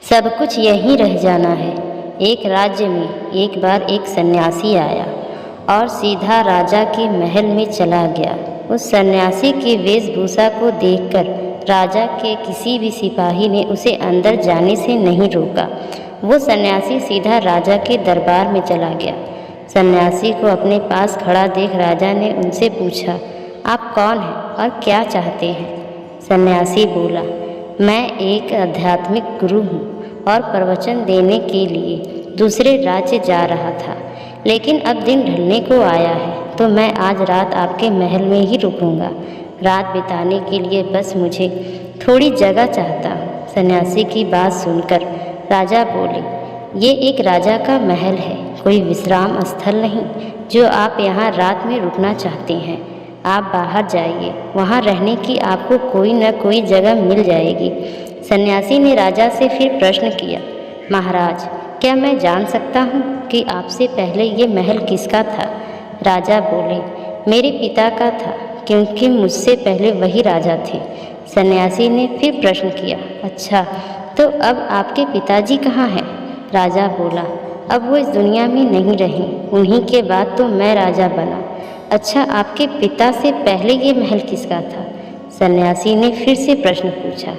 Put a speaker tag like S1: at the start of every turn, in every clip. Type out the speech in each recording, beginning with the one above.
S1: सब कुछ यहीं रह जाना है। एक राज्य में एक बार एक सन्यासी आया और सीधा राजा के महल में चला गया। उस सन्यासी की वेशभूषा को देखकर राजा के किसी भी सिपाही ने उसे अंदर जाने से नहीं रोका। वो सन्यासी सीधा राजा के दरबार में चला गया। सन्यासी को अपने पास खड़ा देख राजा ने उनसे पूछा, आप कौन हैं और क्या चाहते हैं? सन्यासी बोला, मैं एक आध्यात्मिक गुरु हूँ और प्रवचन देने के लिए दूसरे राज्य जा रहा था, लेकिन अब दिन ढलने को आया है तो मैं आज रात आपके महल में ही रुकूंगा। रात बिताने के लिए बस मुझे थोड़ी जगह चाहता हूँ। सन्यासी की बात सुनकर राजा बोले, ये एक राजा का महल है, कोई विश्राम स्थल नहीं जो आप यहाँ रात में रुकना चाहते हैं। आप बाहर जाइए, वहाँ रहने की आपको कोई न कोई जगह मिल जाएगी। सन्यासी ने राजा से फिर प्रश्न किया, महाराज, क्या मैं जान सकता हूँ कि आपसे पहले ये महल किसका था? राजा बोले, मेरे पिता का था, क्योंकि मुझसे पहले वही राजा थे। सन्यासी ने फिर प्रश्न किया, अच्छा, तो अब आपके पिताजी कहाँ हैं? राजा बोला, अब वो इस दुनिया में नहीं रहे, उन्हीं के बाद तो मैं राजा बना। अच्छा, आपके पिता से पहले ये महल किसका था? सन्यासी ने फिर से प्रश्न पूछा।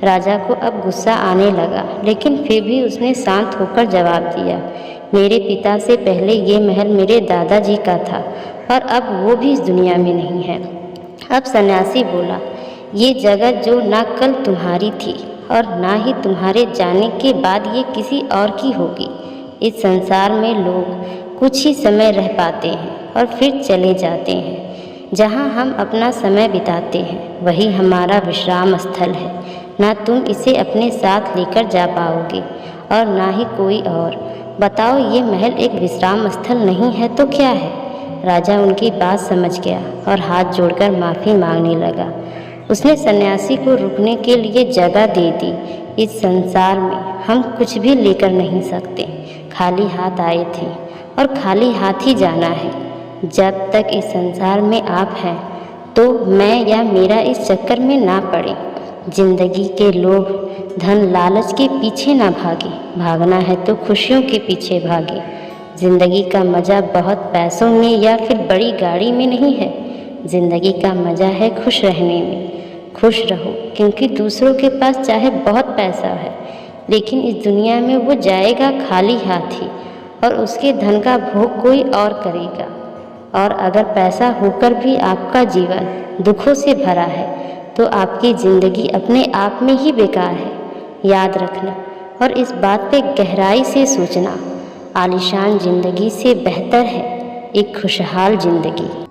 S1: राजा को अब गुस्सा आने लगा, लेकिन फिर भी उसने शांत होकर जवाब दिया, मेरे पिता से पहले ये महल मेरे दादाजी का था और अब वो भी इस दुनिया में नहीं है। अब सन्यासी बोला, ये जगह जो ना कल तुम्हारी थी और ना ही तुम्हारे जाने के बाद ये किसी और की होगी। इस संसार में लोग कुछ ही समय रह पाते हैं और फिर चले जाते हैं। जहाँ हम अपना समय बिताते हैं वही हमारा विश्राम स्थल है। ना तुम इसे अपने साथ लेकर जा पाओगे और ना ही कोई और। बताओ, ये महल एक विश्राम स्थल नहीं है तो क्या है? राजा उनकी बात समझ गया और हाथ जोड़कर माफ़ी मांगने लगा। उसने सन्यासी को रुकने के लिए जगह दे दी। इस संसार में हम कुछ भी लेकर नहीं सकते, खाली हाथ आए थे और खाली हाथ ही जाना है। जब तक इस संसार में आप हैं तो मैं या मेरा इस चक्कर में ना पड़े। जिंदगी के लोभ, धन, लालच के पीछे ना भागे, भागना है तो खुशियों के पीछे भागे। जिंदगी का मज़ा बहुत पैसों में या फिर बड़ी गाड़ी में नहीं है। जिंदगी का मज़ा है खुश रहने में। खुश रहो, क्योंकि दूसरों के पास चाहे बहुत पैसा है, लेकिन इस दुनिया में वो जाएगा खाली हाथ ही और उसके धन का भोग कोई और करेगा। और अगर पैसा होकर भी आपका जीवन दुखों से भरा है तो आपकी ज़िंदगी अपने आप में ही बेकार है। याद रखना और इस बात पे गहराई से सोचना, आलीशान ज़िंदगी से बेहतर है एक खुशहाल ज़िंदगी।